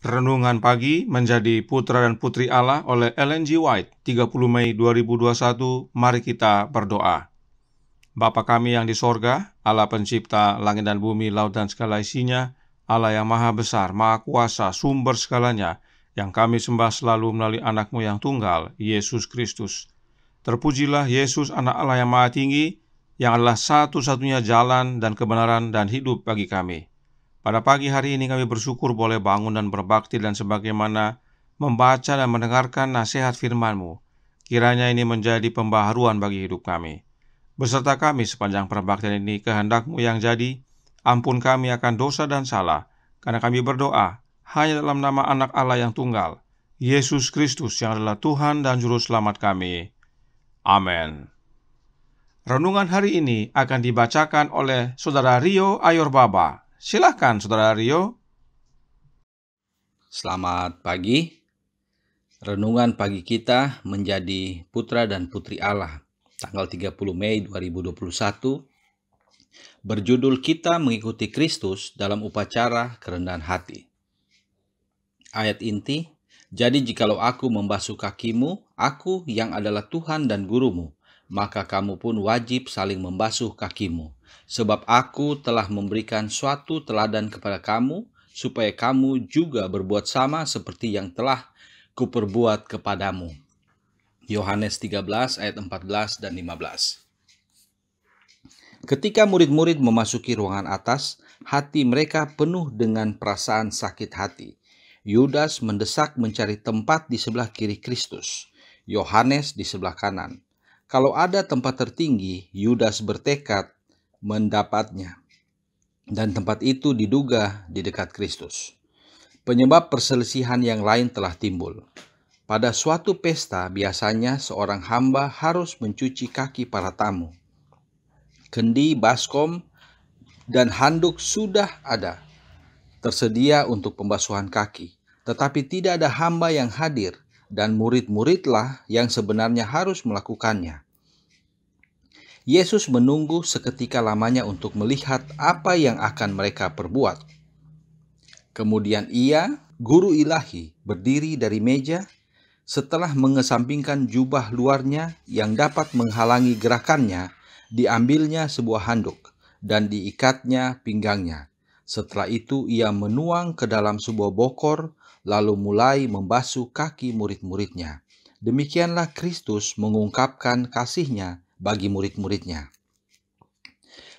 Renungan Pagi Menjadi Putra dan Putri Allah oleh Ellen G. White, 30 Mei 2021. Mari kita berdoa. Bapa kami yang di sorga, Allah pencipta langit dan bumi, laut dan segala isinya, Allah yang maha besar, maha kuasa, sumber segalanya, yang kami sembah selalu melalui anak-Mu yang tunggal, Yesus Kristus. Terpujilah Yesus, anak Allah yang maha tinggi, yang adalah satu-satunya jalan dan kebenaran dan hidup bagi kami. Pada pagi hari ini kami bersyukur boleh bangun dan berbakti dan sebagaimana membaca dan mendengarkan nasihat firman-Mu. Kiranya ini menjadi pembaharuan bagi hidup kami. Beserta kami sepanjang perbaktian ini, kehendak-Mu yang jadi. Ampun kami akan dosa dan salah, karena kami berdoa hanya dalam nama anak Allah yang tunggal, Yesus Kristus yang adalah Tuhan dan Juru Selamat kami. Amin. Renungan hari ini akan dibacakan oleh Saudara Rio Ayorbaba. Silakan, Saudara Rio. Selamat pagi. Renungan pagi kita menjadi putra dan putri Allah, tanggal 30 Mei 2021, berjudul Kita Mengikuti Kristus dalam Upacara Kerendahan Hati. Ayat inti, jadi jikalau aku membasuh kakimu, aku yang adalah Tuhan dan gurumu, maka kamu pun wajib saling membasuh kakimu. Sebab aku telah memberikan suatu teladan kepada kamu, supaya kamu juga berbuat sama seperti yang telah kuperbuat kepadamu. Yohanes 13 ayat 14 dan 15. Ketika murid-murid memasuki ruangan atas, hati mereka penuh dengan perasaan sakit hati. Yudas mendesak mencari tempat di sebelah kiri Kristus, Yohanes di sebelah kanan. Kalau ada tempat tertinggi, Yudas bertekad mendapatnya, dan tempat itu diduga di dekat Kristus. Penyebab perselisihan yang lain telah timbul. Pada suatu pesta, biasanya seorang hamba harus mencuci kaki para tamu. Kendi, baskom, dan handuk sudah ada, tersedia untuk pembasuhan kaki. Tetapi tidak ada hamba yang hadir, dan murid-muridlah yang sebenarnya harus melakukannya. Yesus menunggu seketika lamanya untuk melihat apa yang akan mereka perbuat. Kemudian ia, guru ilahi, berdiri dari meja. Setelah mengesampingkan jubah luarnya yang dapat menghalangi gerakannya, diambilnya sebuah handuk dan diikatnya pinggangnya. Setelah itu ia menuang ke dalam sebuah bokor, lalu mulai membasuh kaki murid-muridnya. Demikianlah Kristus mengungkapkan kasih-Nya bagi murid-muridnya.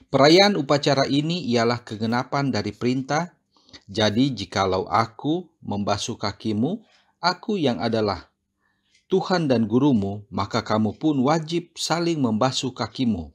Perayaan upacara ini ialah kegenapan dari perintah, jadi jikalau aku membasuh kakimu, aku yang adalah Tuhan dan gurumu, maka kamu pun wajib saling membasuh kakimu.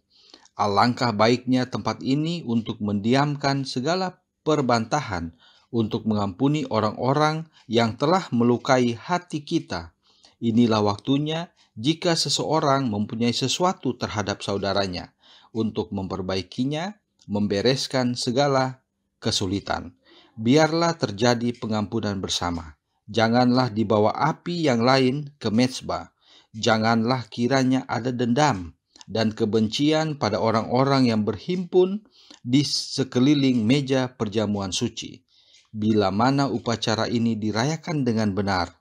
Alangkah baiknya tempat ini untuk mendiamkan segala perbantahan, untuk mengampuni orang-orang yang telah melukai hati kita. Inilah waktunya jika seseorang mempunyai sesuatu terhadap saudaranya, untuk memperbaikinya, membereskan segala kesulitan. Biarlah terjadi pengampunan bersama. Janganlah dibawa api yang lain ke mezbah. Janganlah kiranya ada dendam dan kebencian pada orang-orang yang berhimpun di sekeliling meja perjamuan suci. Bila mana upacara ini dirayakan dengan benar,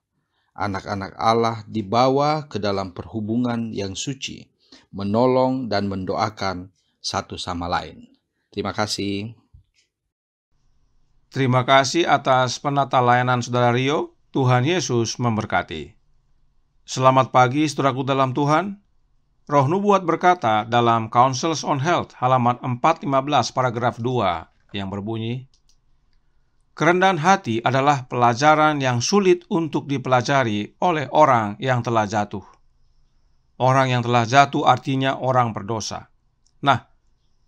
anak-anak Allah dibawa ke dalam perhubungan yang suci, menolong dan mendoakan satu sama lain. Terima kasih. Terima kasih atas penata layanan Saudara Rio. Tuhan Yesus memberkati. Selamat pagi, saudaraku dalam Tuhan. Roh Nubuat berkata dalam Counsels on Health halaman 415 paragraf 2 yang berbunyi, kerendahan hati adalah pelajaran yang sulit untuk dipelajari oleh orang yang telah jatuh. Orang yang telah jatuh artinya orang berdosa. Nah,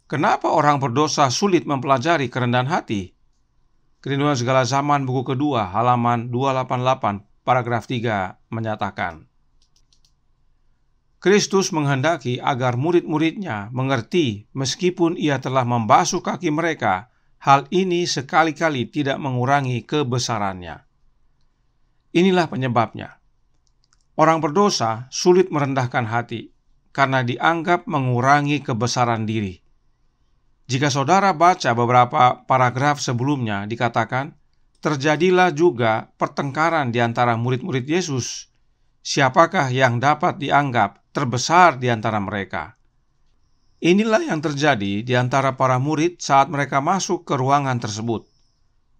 kenapa orang berdosa sulit mempelajari kerendahan hati? Kerinduan Segala Zaman buku kedua halaman 288 paragraf 3 menyatakan, Kristus menghendaki agar murid-muridnya mengerti meskipun ia telah membasuh kaki mereka, hal ini sekali-kali tidak mengurangi kebesarannya. Inilah penyebabnya. Orang berdosa sulit merendahkan hati karena dianggap mengurangi kebesaran diri. Jika saudara baca beberapa paragraf sebelumnya, dikatakan, terjadilah juga pertengkaran di antara murid-murid Yesus. Siapakah yang dapat dianggap terbesar di antara mereka? Inilah yang terjadi di antara para murid saat mereka masuk ke ruangan tersebut.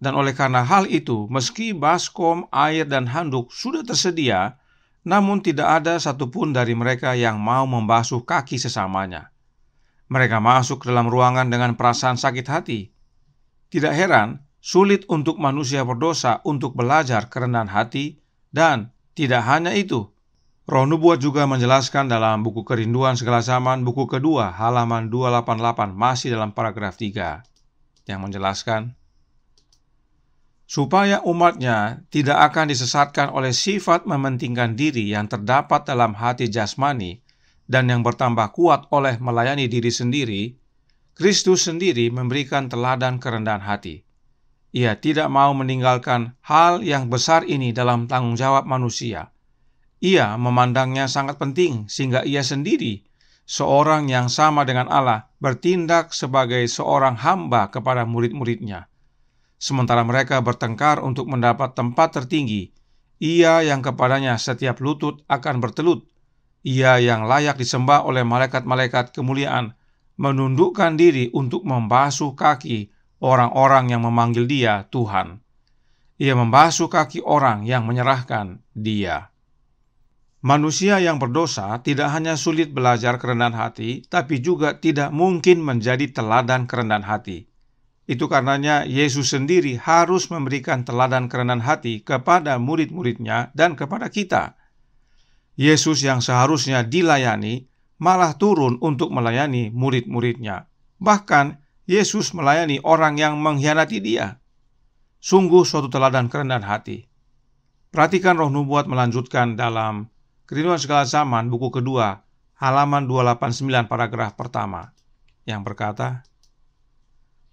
Dan oleh karena hal itu, meski baskom, air, dan handuk sudah tersedia, namun tidak ada satupun dari mereka yang mau membasuh kaki sesamanya. Mereka masuk ke dalam ruangan dengan perasaan sakit hati. Tidak heran, sulit untuk manusia berdosa untuk belajar kerendahan hati, dan tidak hanya itu. Roh Nubuat juga menjelaskan dalam buku Kerinduan Segala Zaman, buku kedua, halaman 288, masih dalam paragraf 3, yang menjelaskan, supaya umatnya tidak akan disesatkan oleh sifat mementingkan diri yang terdapat dalam hati jasmani dan yang bertambah kuat oleh melayani diri sendiri, Kristus sendiri memberikan teladan kerendahan hati. Ia tidak mau meninggalkan hal yang besar ini dalam tanggung jawab manusia. Ia memandangnya sangat penting sehingga ia sendiri, seorang yang sama dengan Allah, bertindak sebagai seorang hamba kepada murid-muridnya. Sementara mereka bertengkar untuk mendapat tempat tertinggi, ia yang kepadanya setiap lutut akan bertelut, ia yang layak disembah oleh malaikat-malaikat kemuliaan, menundukkan diri untuk membasuh kaki orang-orang yang memanggil dia Tuhan. Ia membasuh kaki orang yang menyerahkan dia. Manusia yang berdosa tidak hanya sulit belajar kerendahan hati, tapi juga tidak mungkin menjadi teladan kerendahan hati. Itu karenanya Yesus sendiri harus memberikan teladan kerendahan hati kepada murid-muridnya dan kepada kita. Yesus yang seharusnya dilayani malah turun untuk melayani murid-muridnya. Bahkan Yesus melayani orang yang mengkhianati dia. Sungguh suatu teladan kerendahan hati. Perhatikan Roh Nubuat melanjutkan dalam Kerinduan Segala Zaman, buku kedua, halaman 289, paragraf pertama, yang berkata,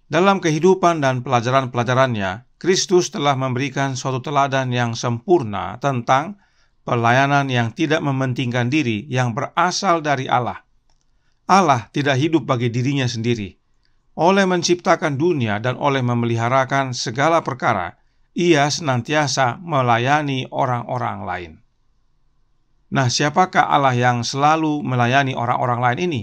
dalam kehidupan dan pelajaran-pelajarannya, Kristus telah memberikan suatu teladan yang sempurna tentang pelayanan yang tidak mementingkan diri yang berasal dari Allah. Allah tidak hidup bagi dirinya sendiri. Oleh menciptakan dunia dan oleh memeliharakan segala perkara, ia senantiasa melayani orang-orang lain. Nah, siapakah Allah yang selalu melayani orang-orang lain ini?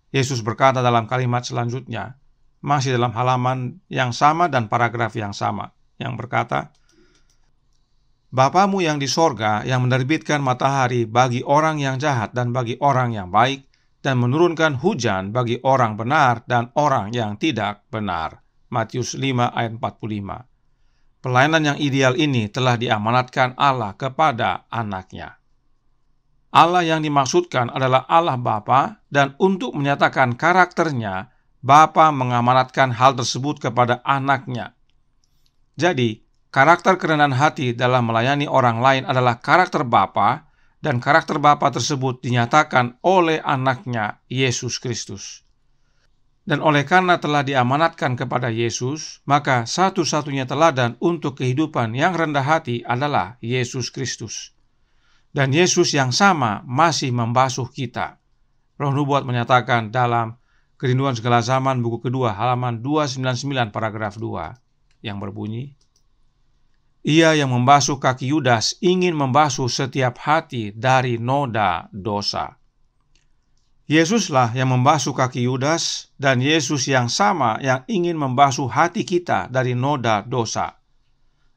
Yesus berkata dalam kalimat selanjutnya, masih dalam halaman yang sama dan paragraf yang sama, yang berkata, Bapamu yang di sorga yang menerbitkan matahari bagi orang yang jahat dan bagi orang yang baik, dan menurunkan hujan bagi orang benar dan orang yang tidak benar. Matius 5 ayat 45. Pelayanan yang ideal ini telah diamanatkan Allah kepada anaknya. Allah yang dimaksudkan adalah Allah Bapa, dan untuk menyatakan karakternya, Bapa mengamanatkan hal tersebut kepada anaknya. Jadi, karakter kerendahan hati dalam melayani orang lain adalah karakter Bapa, dan karakter Bapa tersebut dinyatakan oleh anaknya, Yesus Kristus. Dan oleh karena telah diamanatkan kepada Yesus, maka satu-satunya teladan untuk kehidupan yang rendah hati adalah Yesus Kristus. Dan Yesus yang sama masih membasuh kita. Roh Nubuat menyatakan dalam Kerinduan Segala Zaman, buku kedua, halaman 299, paragraf 2, yang berbunyi, ia yang membasuh kaki Yudas ingin membasuh setiap hati dari noda dosa. Yesuslah yang membasuh kaki Yudas, dan Yesus yang sama yang ingin membasuh hati kita dari noda dosa.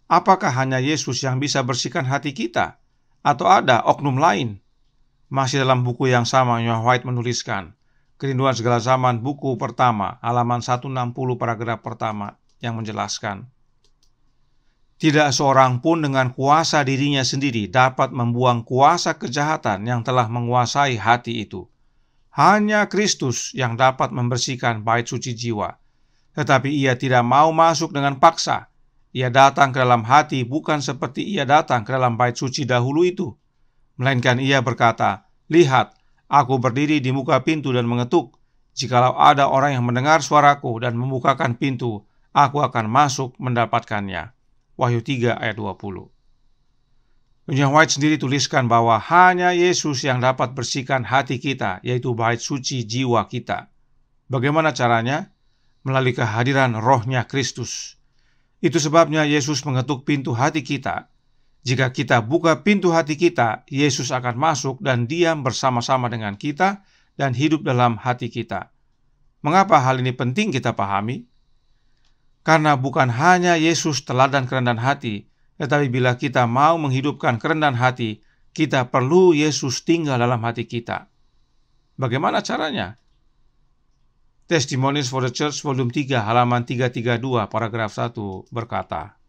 Apakah hanya Yesus yang bisa bersihkan hati kita? Atau ada oknum lain? Masih dalam buku yang sama, Yohan White menuliskan, Kerinduan Segala Zaman, buku pertama, halaman 160, paragraf pertama, yang menjelaskan, tidak seorang pun dengan kuasa dirinya sendiri dapat membuang kuasa kejahatan yang telah menguasai hati itu. Hanya Kristus yang dapat membersihkan bait suci jiwa. Tetapi ia tidak mau masuk dengan paksa. Ia datang ke dalam hati bukan seperti ia datang ke dalam bait suci dahulu itu. Melainkan ia berkata, lihat, aku berdiri di muka pintu dan mengetuk. Jikalau ada orang yang mendengar suaraku dan membukakan pintu, aku akan masuk mendapatkannya. Wahyu 3 ayat 20. Yohan White sendiri tuliskan bahwa hanya Yesus yang dapat bersihkan hati kita, yaitu bait suci jiwa kita. Bagaimana caranya? Melalui kehadiran rohnya Kristus. Itu sebabnya Yesus mengetuk pintu hati kita. Jika kita buka pintu hati kita, Yesus akan masuk dan diam bersama-sama dengan kita dan hidup dalam hati kita. Mengapa hal ini penting kita pahami? Karena bukan hanya Yesus teladan kerendahan hati, tetapi bila kita mau menghidupkan kerendahan hati, kita perlu Yesus tinggal dalam hati kita. Bagaimana caranya? Testimonies for the Church volume 3 halaman 332 paragraf 1 berkata,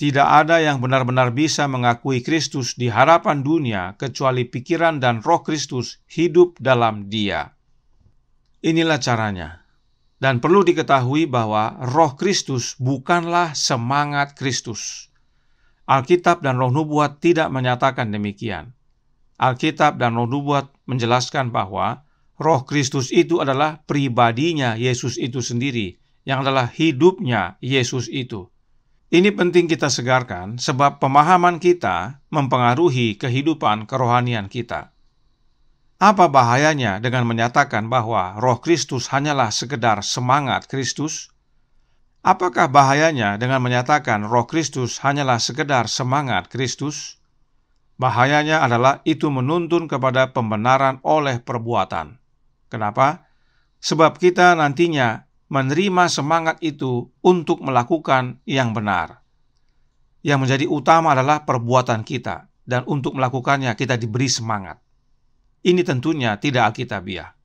"Tidak ada yang benar-benar bisa mengakui Kristus di hadapan dunia kecuali pikiran dan roh Kristus hidup dalam dia." Inilah caranya. Dan perlu diketahui bahwa roh Kristus bukanlah semangat Kristus. Alkitab dan Roh Nubuat tidak menyatakan demikian. Alkitab dan Roh Nubuat menjelaskan bahwa Roh Kristus itu adalah pribadinya Yesus itu sendiri, yang adalah hidupnya Yesus itu. Ini penting kita segarkan sebab pemahaman kita mempengaruhi kehidupan kerohanian kita. Apa bahayanya dengan menyatakan bahwa Roh Kristus hanyalah sekedar semangat Kristus? Apakah bahayanya dengan menyatakan Roh Kristus hanyalah sekedar semangat Kristus? Bahayanya adalah itu menuntun kepada pembenaran oleh perbuatan. Kenapa? Sebab kita nantinya menerima semangat itu untuk melakukan yang benar. Yang menjadi utama adalah perbuatan kita, dan untuk melakukannya kita diberi semangat. Ini tentunya tidak alkitabiah.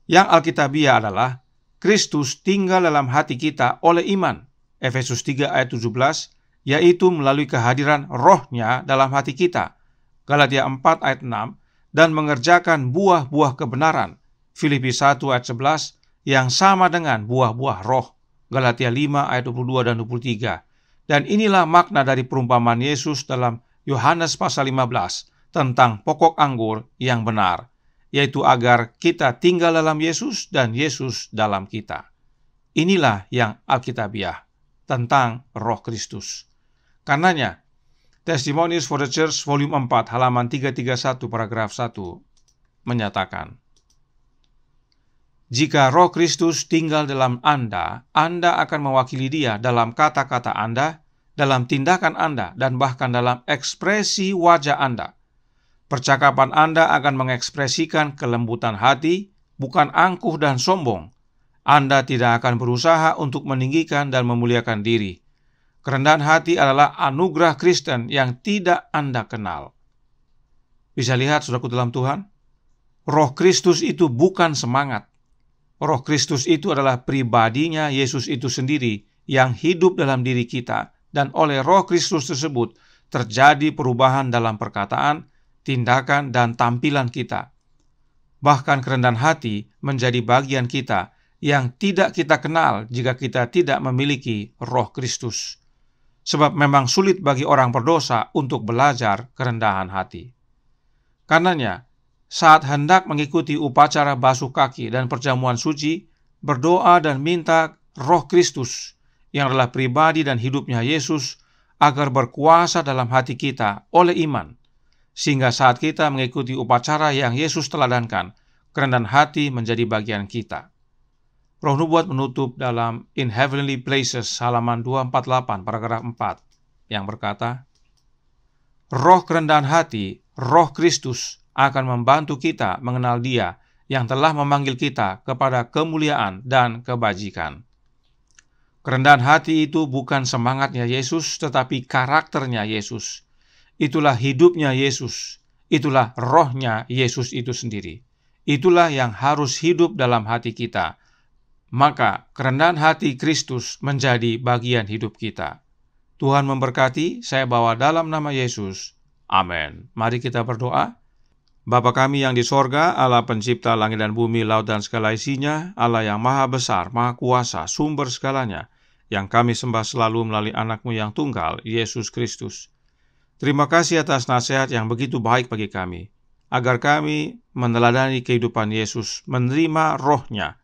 Yang alkitabiah adalah Kristus tinggal dalam hati kita oleh iman, Efesus 3 ayat 17, yaitu melalui kehadiran rohnya dalam hati kita, Galatia 4 ayat 6, dan mengerjakan buah-buah kebenaran, Filipi 1 ayat 11, yang sama dengan buah-buah roh, Galatia 5 ayat 22 dan 23. Dan inilah makna dari perumpamaan Yesus dalam Yohanes pasal 15 tentang pokok anggur yang benar, yaitu agar kita tinggal dalam Yesus dan Yesus dalam kita. Inilah yang alkitabiah tentang Roh Kristus. Karenanya, Testimonies for the Church volume 4 halaman 331 paragraf 1 menyatakan, jika Roh Kristus tinggal dalam Anda akan mewakili Dia dalam kata-kata Anda, dalam tindakan Anda, dan bahkan dalam ekspresi wajah Anda. Percakapan Anda akan mengekspresikan kelembutan hati, bukan angkuh dan sombong. Anda tidak akan berusaha untuk meninggikan dan memuliakan diri. Kerendahan hati adalah anugerah Kristen yang tidak Anda kenal. Bisa lihat, saudaraku dalam Tuhan, Roh Kristus itu bukan semangat. Roh Kristus itu adalah pribadinya Yesus itu sendiri yang hidup dalam diri kita, dan oleh Roh Kristus tersebut terjadi perubahan dalam perkataan, tindakan, dan tampilan kita. Bahkan kerendahan hati menjadi bagian kita yang tidak kita kenal jika kita tidak memiliki Roh Kristus. Sebab memang sulit bagi orang berdosa untuk belajar kerendahan hati. Karenanya, saat hendak mengikuti upacara basuh kaki dan perjamuan suci, berdoa dan minta Roh Kristus, yang adalah pribadi dan hidupnya Yesus, agar berkuasa dalam hati kita oleh iman, sehingga saat kita mengikuti upacara yang Yesus teladankan, kerendahan hati menjadi bagian kita. Roh Nubuat menutup dalam In Heavenly Places halaman 248 paragraf 4 yang berkata, Roh kerendahan hati, Roh Kristus akan membantu kita mengenal Dia yang telah memanggil kita kepada kemuliaan dan kebajikan. Kerendahan hati itu bukan semangatnya Yesus, tetapi karakternya Yesus. Itulah hidupnya Yesus. Itulah rohnya Yesus itu sendiri. Itulah yang harus hidup dalam hati kita. Maka kerendahan hati Kristus menjadi bagian hidup kita. Tuhan memberkati, saya bawa dalam nama Yesus. Amin. Mari kita berdoa. Bapa kami yang di sorga, Allah pencipta langit dan bumi, laut dan segala isinya, Allah yang maha besar, maha kuasa, sumber segalanya, yang kami sembah selalu melalui anak-Mu yang tunggal, Yesus Kristus. Terima kasih atas nasihat yang begitu baik bagi kami, agar kami meneladani kehidupan Yesus, menerima rohnya,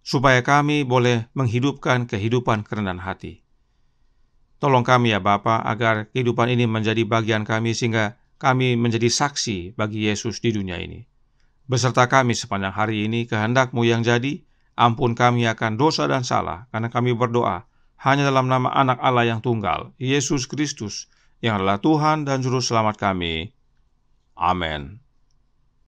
supaya kami boleh menghidupkan kehidupan kerendahan hati. Tolong kami ya Bapa, agar kehidupan ini menjadi bagian kami, sehingga kami menjadi saksi bagi Yesus di dunia ini. Beserta kami sepanjang hari ini, kehendak-Mu yang jadi, ampun kami akan dosa dan salah, karena kami berdoa hanya dalam nama Anak Allah yang tunggal, Yesus Kristus, yang adalah Tuhan dan Juru Selamat kami. Amin.